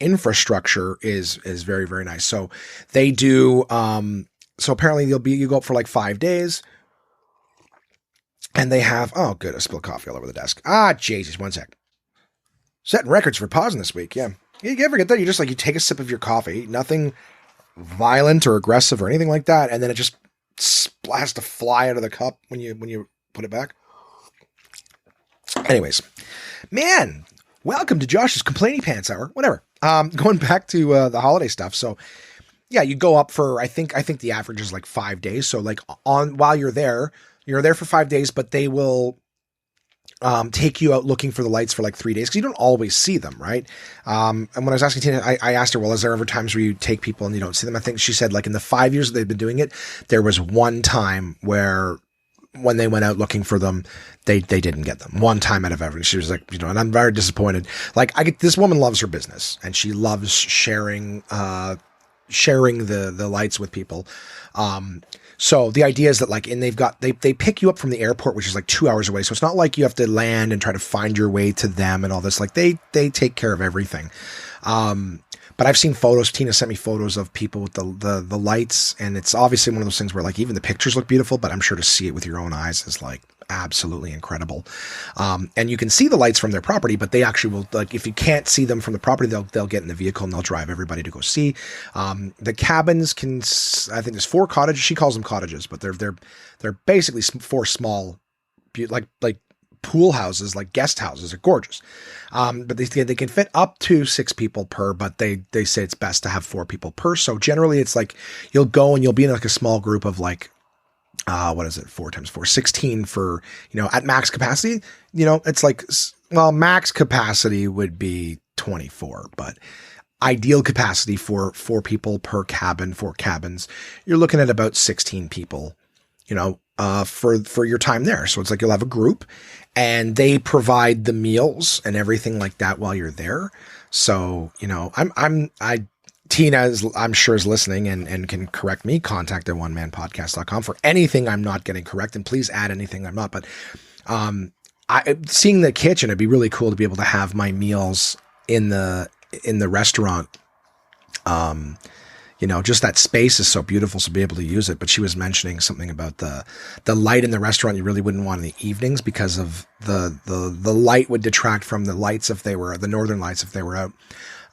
infrastructure is very, very nice. So they do. So apparently you go up for like 5 days, and they have. Oh, good. I spilled coffee all over the desk. Jesus, 1 sec. Setting records for pausing this week. Yeah, you ever get that? You just like you take a sip of your coffee, nothing violent or aggressive or anything like that, and then it just has to fly out of the cup when you put it back. Anyways, man, welcome to Josh's Complaining Pants Hour. Whatever. Going back to the holiday stuff. So yeah, you go up for I think the average is like 5 days. So like while you're there for 5 days, but they will take you out looking for the lights for like 3 days, because you don't always see them, right? And when I was asking Tina, I asked her, well, is there ever times where you take people and you don't see them? I think she said like in the 5 years that they've been doing it, there was one time where when they went out looking for them, they didn't get them. One time out of every. She was like, and I'm very disappointed. Like this woman loves her business, and she loves sharing the lights with people. So the idea is that like, and they pick you up from the airport, which is like 2 hours away. So it's not like you have to land and try to find your way to them and all this. Like they take care of everything. But I've seen photos. Tina sent me photos of people with the lights, and it's obviously one of those things where like even the pictures look beautiful, but I'm sure to see it with your own eyes is like absolutely incredible. And you can see the lights from their property, but they actually will, like, if you can't see them from the property, they'll get in the vehicle and they'll drive everybody to go see. The cabins I think there's 4 cottages. She calls them cottages, but they're basically 4 small, like pool houses, like guest houses. Are gorgeous. But they can fit up to 6 people per, but they say it's best to have 4 people per. So generally it's like you'll go and you'll be in like a small group of like, what is it? 4 times 4, 16 for, at max capacity. It's like, well, max capacity would be 24, but ideal capacity for 4 people per cabin, 4 cabins, you're looking at about 16 people, for your time there. So it's like you'll have a group, and they provide the meals and everything like that while you're there. So, Tina I'm sure is listening and can correct me. Contact at onemanpodcast.com for anything I'm not getting correct, and please add anything I'm not. But seeing the kitchen, it'd be really cool to be able to have my meals in the restaurant. Just that space is so beautiful, so be able to use it. But she was mentioning something about the light in the restaurant. You really wouldn't want in the evenings because of the light would detract from the lights the northern lights if they were out.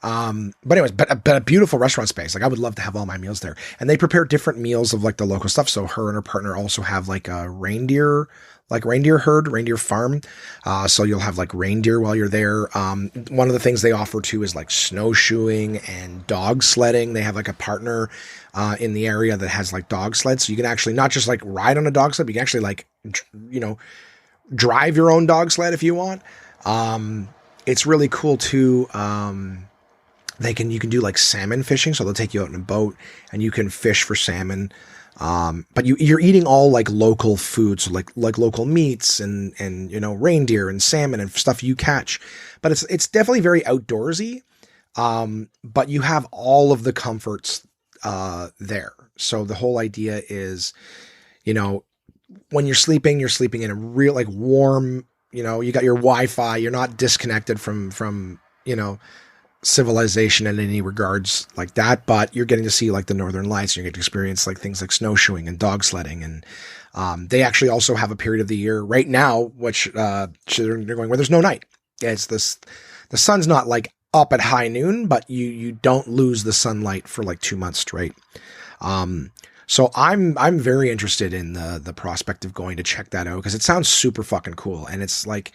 But anyways, but a beautiful restaurant space. Like I would love to have all my meals there, and they prepare different meals of like the local stuff. So her and her partner also have like a reindeer farm. So you'll have like reindeer while you're there. One of the things they offer too is like snowshoeing and dog sledding. They have like a partner, in the area that has like dog sleds. So you can actually not just like ride on a dog sled, but you can actually like, drive your own dog sled if you want. It's really cool too. You can do like salmon fishing. So they'll take you out in a boat and you can fish for salmon. But you're eating all like local foods, so like local meats and, reindeer and salmon and stuff you catch, but it's definitely very outdoorsy. But you have all of the comforts, there. So the whole idea is, when you're sleeping in a real like warm, you got your Wi-Fi, you're not disconnected from, civilization in any regards like that, but you're getting to see like the Northern Lights. You get to experience like things like snowshoeing and dog sledding. And, they actually also have a period of the year right now, which, they're going where there's no night. It's the sun's not like up at high noon, but you don't lose the sunlight for like 2 months straight. So I'm very interested in the prospect of going to check that out because it sounds super fucking cool. And it's like,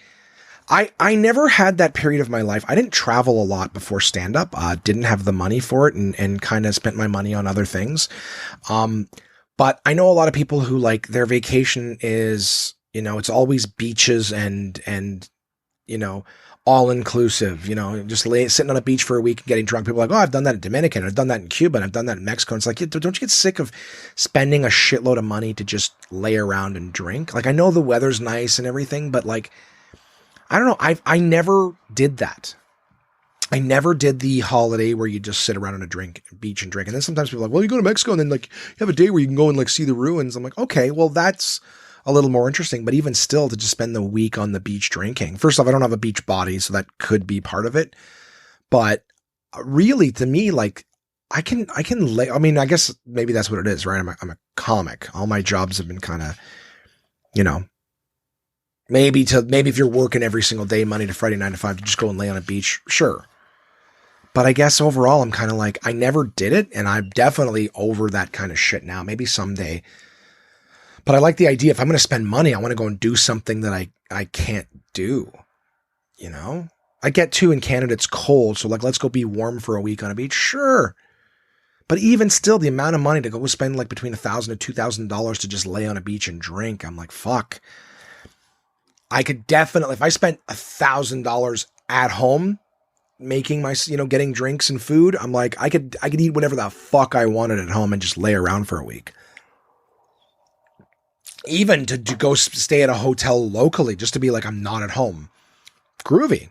I never had that period of my life. I didn't travel a lot before stand up, didn't have the money for it and kind of spent my money on other things. But I know a lot of people who like their vacation is, it's always beaches and, all inclusive, just sitting on a beach for a week and getting drunk. People are like, oh, I've done that in Dominican. I've done that in Cuba. And I've done that in Mexico. And it's like, don't you get sick of spending a shitload of money to just lay around and drink? Like, I know the weather's nice and everything, but like, I don't know. I never did that. I never did the holiday where you just sit around on a beach and drink. And then sometimes people are like, well, you go to Mexico and then like you have a day where you can go and like see the ruins. I'm like, okay, well that's a little more interesting, but even still to just spend the week on the beach drinking. First off, I don't have a beach body, so that could be part of it. But really to me, like I guess maybe that's what it is, right? I'm a comic. All my jobs have been kind of, maybe if you're working every single day, Monday to Friday, 9 to 5, to just go and lay on a beach. Sure. But I guess overall, I'm kind of like, I never did it. And I'm definitely over that kind of shit now, maybe someday. But I like the idea. If I'm going to spend money, I want to go and do something that I can't do. I get to in Canada, it's cold. So like, let's go be warm for a week on a beach. Sure. But even still, the amount of money to go spend like between $1,000 to $2,000 to just lay on a beach and drink. I'm like, fuck. I could definitely, if I spent $1,000 at home making my, getting drinks and food, I'm like, I could eat whatever the fuck I wanted at home and just lay around for a week. Even to go stay at a hotel locally, just to be like, I'm not at home. Groovy.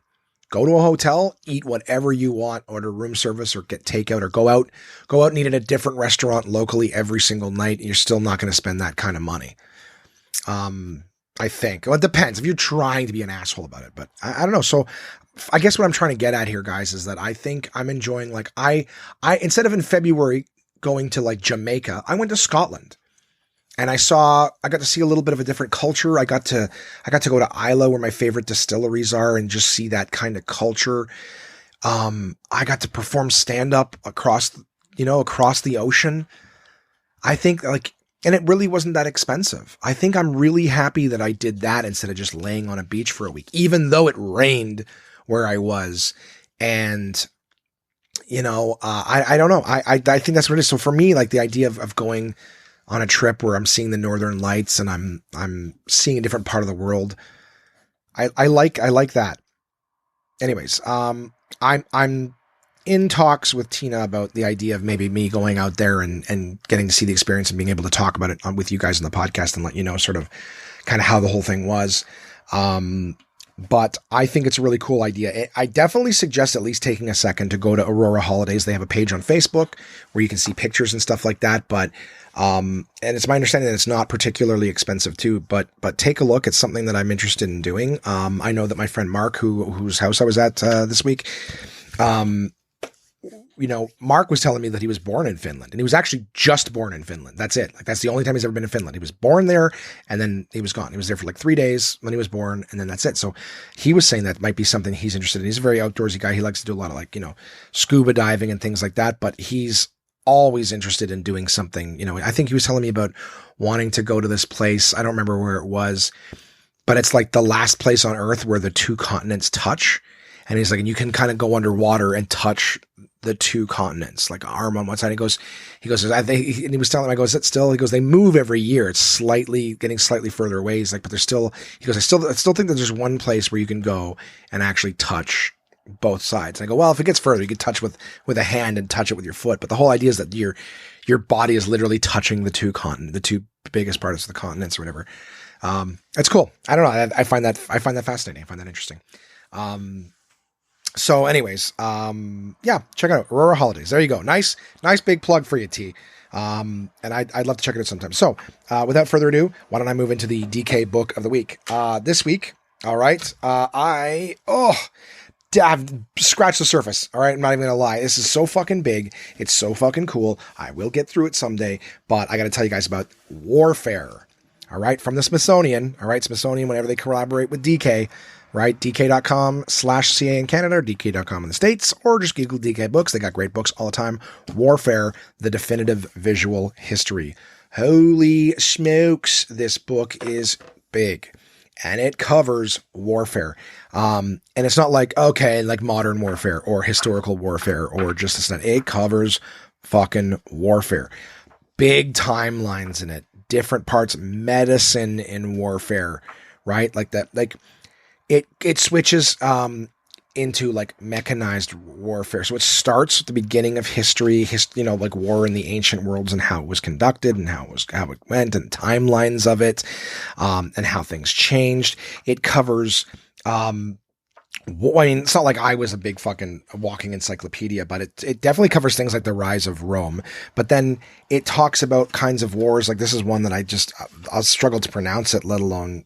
Go to a hotel, eat whatever you want, order room service or get takeout or go out and eat at a different restaurant locally every single night. You're still not going to spend that kind of money. I think. Well, it depends if you're trying to be an asshole about it, but I don't know. So I guess what I'm trying to get at here, guys, is that I think I'm enjoying, like I instead of in February going to like Jamaica, I went to Scotland and I got to see a little bit of a different culture. I got to go to Islay where my favorite distilleries are and just see that kind of culture. I got to perform stand up across the ocean. I think and it really wasn't that expensive. I think I'm really happy that I did that instead of just laying on a beach for a week, even though it rained where I was. And, I don't know. I think that's what it is. So for me, like the idea of going on a trip where I'm seeing the Northern Lights and I'm seeing a different part of the world, I like that. Anyways, I'm in talks with Tina about the idea of maybe me going out there and getting to see the experience and being able to talk about it with you guys on the podcast and let you know sort of kind of how the whole thing was. But I think it's a really cool idea. I definitely suggest at least taking a second to go to Aurora Holidays. They have a page on Facebook where you can see pictures and stuff like that. But, and it's my understanding that it's not particularly expensive too, but take a look. It's something that I'm interested in doing. I know that my friend Mark, whose house I was at, this week, Mark was telling me that he was born in Finland and he was actually just born in Finland. That's it. Like that's the only time he's ever been in Finland. He was born there and then he was gone. He was there for like 3 days when he was born and then that's it. So he was saying that might be something he's interested in. He's a very outdoorsy guy. He likes to do a lot of scuba diving and things like that, but he's always interested in doing something. I think he was telling me about wanting to go to this place. I don't remember where it was, but it's like the last place on earth where the two continents touch. And he's like, and you can kind of go underwater and touch the two continents, like arm on one side. He goes, I think, and he was telling him, I go, is it still? He goes, they move every year. It's getting slightly further away. He's like, but there's still, he goes, I still think that there's one place where you can go and actually touch both sides. And I go, well, if it gets further, you could touch with a hand and touch it with your foot. But the whole idea is that your body is literally touching the two biggest parts of the continents or whatever. It's cool. I don't know. I find that fascinating. I find that interesting. So anyways, yeah, check it out. Aurora Holidays. There you go. Nice big plug for you, T. And I'd love to check it out sometime. So, without further ado, why don't I move into the DK book of the week? This week, all right, I've scratched the surface. All right. I'm not even going to lie. This is so fucking big. It's so fucking cool. I will get through it someday, but I got to tell you guys about warfare. All right. From the Smithsonian. All right. Smithsonian, whenever they collaborate with DK, right? DK.com/CA in Canada or DK.com in the States, or just Google DK books. They got great books all the time. Warfare, the definitive visual history. Holy smokes. This book is big. And it covers warfare. And it's not like, okay, like modern warfare or historical warfare or just this and that. It covers fucking warfare. Big timelines in it. Different parts, medicine in warfare, right? Like that, like it switches into like mechanized warfare. So it starts at the beginning of history, like war in the ancient worlds and how it was conducted and how it went and timelines of it, and how things changed. It covers, I mean, it's not like I was a big fucking walking encyclopedia, but it definitely covers things like the rise of Rome. But then it talks about kinds of wars. Like this is one that I'll struggle to pronounce it, let alone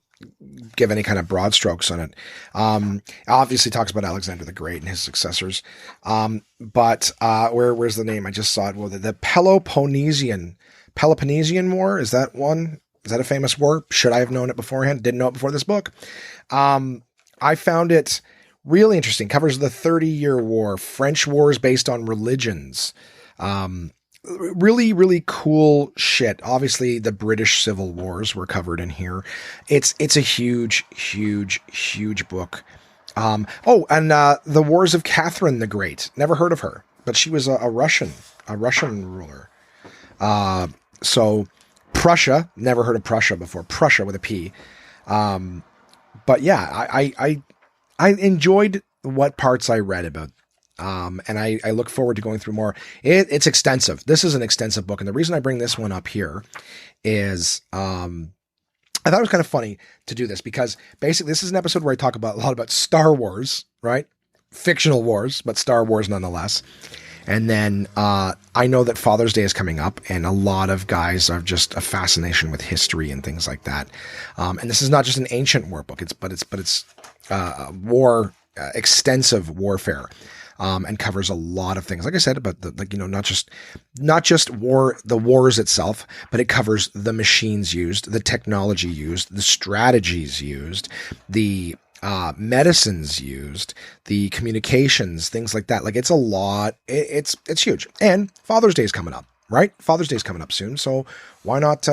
give any kind of broad strokes on it. Obviously talks about Alexander the Great and his successors. But where's the name? I just saw it. Well, the Peloponnesian War. Is that one? Is that a famous war? Should I have known it beforehand? Didn't know it before this book. I found it really interesting. Covers the 30-Year War, French wars based on religions. Really, really cool shit. Obviously, the British Civil Wars were covered in here. It's a huge, huge, huge book. And the Wars of Catherine the Great. Never heard of her, but she was a Russian ruler. So Prussia, never heard of Prussia before. Prussia with a P. But yeah, I enjoyed what parts I read about. And I look forward to going through more. It's extensive. This is an extensive book. And the reason I bring this one up here is, I thought it was kind of funny to do this because basically this is an episode where I talk a lot about Star Wars, right? Fictional wars, but Star Wars nonetheless. And then, I know that Father's Day is coming up and a lot of guys have just a fascination with history and things like that. And this is not just an ancient war book. It's extensive warfare. And covers a lot of things. Like I said, about not just the wars itself, but it covers the machines used, the technology used, the strategies used, the medicines used, the communications, things like that. Like it's a lot. It's huge. And Father's Day is coming up, right? Father's Day is coming up soon. So why not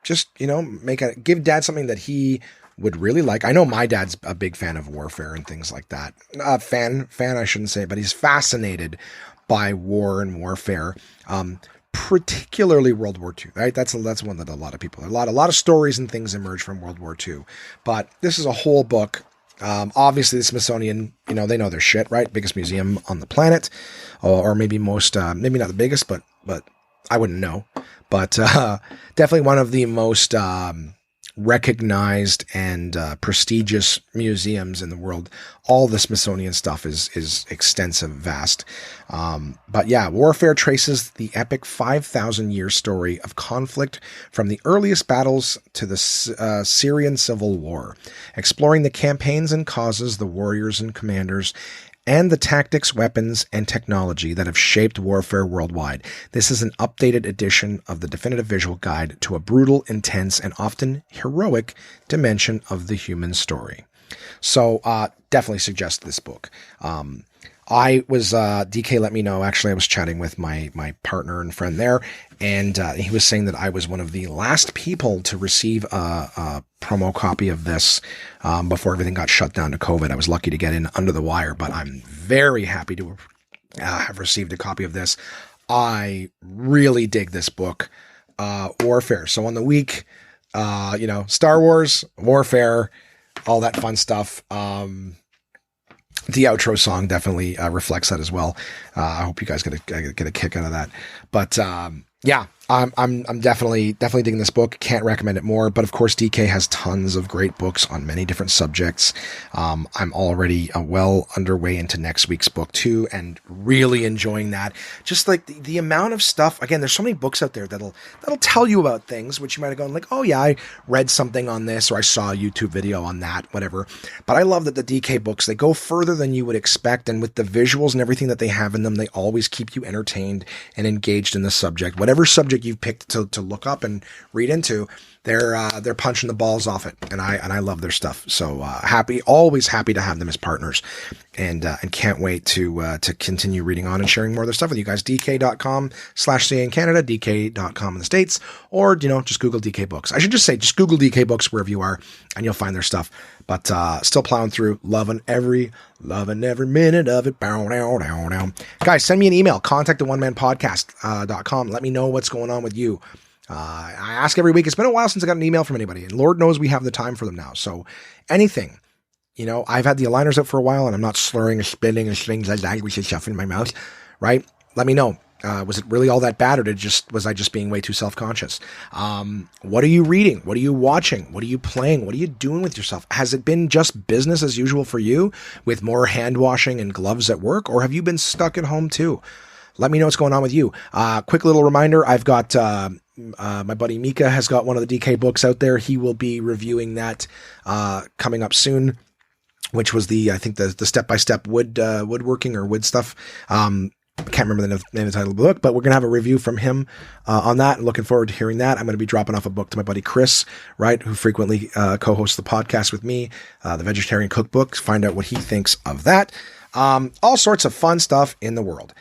just, give Dad something that he would really like. I know my dad's a big fan of warfare and things like that. Fan, I shouldn't say, but he's fascinated by war and warfare, particularly World War II, right? That's one that a lot of people, a lot of stories and things emerge from World War II, but this is a whole book. Obviously the Smithsonian, they know their shit, right? Biggest museum on the planet, or maybe most, maybe not the biggest, but I wouldn't know, but, definitely one of the most, recognized and prestigious museums in the world. All the Smithsonian stuff is extensive, vast. But yeah, warfare traces the epic 5,000-year story of conflict from the earliest battles to the Syrian Civil War, exploring the campaigns and causes, the warriors and commanders, and the tactics, weapons, and technology that have shaped warfare worldwide. This is an updated edition of the definitive visual guide to a brutal, intense, and often heroic dimension of the human story. So, definitely suggest this book. I was, DK let me know, actually I was chatting with my partner and friend there, and he was saying that I was one of the last people to receive a promo copy of this before everything got shut down to COVID. I was lucky to get in under the wire, but I'm very happy to have received a copy of this. I really dig this book, Warfare. So on the week, Star Wars, Warfare, all that fun stuff. The outro song definitely reflects that as well. I hope you guys get a kick out of that. But yeah, I'm definitely digging this book. Can't recommend it more. But of course, DK has tons of great books on many different subjects. I'm already well underway into next week's book too, and really enjoying that. Just like the amount of stuff. Again, there's so many books out there that'll tell you about things which you might have gone like, oh yeah, I read something on this, or I saw a YouTube video on that, whatever. But I love that the DK books, they go further than you would expect, and with the visuals and everything that they have in them, they always keep you entertained and engaged in the subject. Whatever subject you've picked to look up and read into, they're punching the balls off it, and I love their stuff. So always happy to have them as partners, and can't wait to continue reading on and sharing more of their stuff with you guys. DK.com/CA in Canada, DK.com in the States, or just Google DK Books. I should just say just Google DK Books wherever you are, and you'll find their stuff. But still plowing through, loving every minute of it. Guys, send me an email, contact@onemanpodcast.com. Let me know what's going on with you. I ask every week. It's been a while since I got an email from anybody, and Lord knows we have the time for them now. So anything, I've had the aligners out for a while, and I'm not slurring or spitting or things like language and stuff in my mouth, right? Let me know. Was it really all that bad, or was I just being way too self-conscious? What are you reading? What are you watching? What are you playing? What are you doing with yourself? Has it been just business as usual for you with more hand washing and gloves at work, or have you been stuck at home too? Let me know what's going on with you. Quick little reminder, I've got my buddy Mika has got one of the DK books out there. He will be reviewing that coming up soon, which was I think the step-by-step woodworking or wood stuff. I can't remember the name of the title of the book, but we're going to have a review from him on that, and looking forward to hearing that. I'm going to be dropping off a book to my buddy Chris, right, who frequently co-hosts the podcast with me, the Vegetarian Cookbook, find out what he thinks of that. All sorts of fun stuff in the world.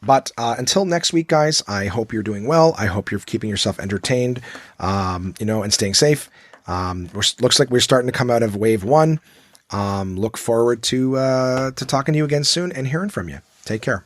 But until next week, guys, I hope you're doing well. I hope you're keeping yourself entertained, and staying safe. Looks like we're starting to come out of wave 1. Look forward to talking to you again soon and hearing from you. Take care.